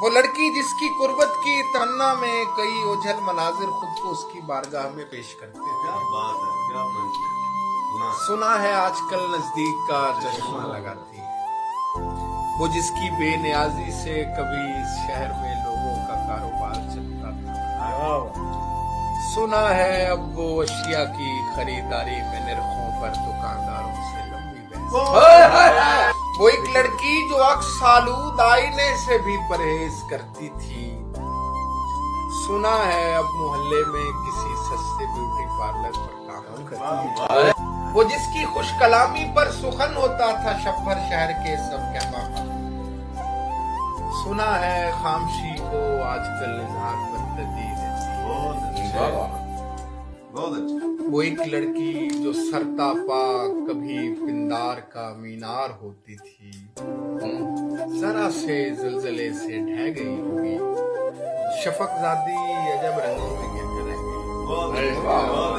वो लड़की जिसकी कुर्बत की तमन्ना में कई ओझल मनाजिर खुद को उसकी बारगाह में पेश करते थे। क्या बात है, क्या मंजर। सुना है आजकल नजदीक का चश्मा लगाती है वो, जिसकी बेनियाजी से कभी इस शहर में लोगों का कारोबार चलता था। सुना है अब वो अशिया की खरीदारी में निरखों पर दुकानदारों से लंबी बहस। वो एक लड़की जो अक्स आलूद आईने से भी परहेज करती थी। सुना है अब मोहल्ले में किसी सस्ते ब्यूटी पार्लर पर काम करती है वो, जिसकी खुश कलामी पर सुखन होता था शब भर शहर के सब कहवा। सुना है खामशी को आजकल इजहार पर तरजीह देती है। बहुत अच्छा। वो एक लड़की जो सरता पा कभी पिंदार का मीनार होती थी, जरा से जलजले से ढह गई होगी। शफकजादी अजब रंगों में गिर कर रह गई। बहुत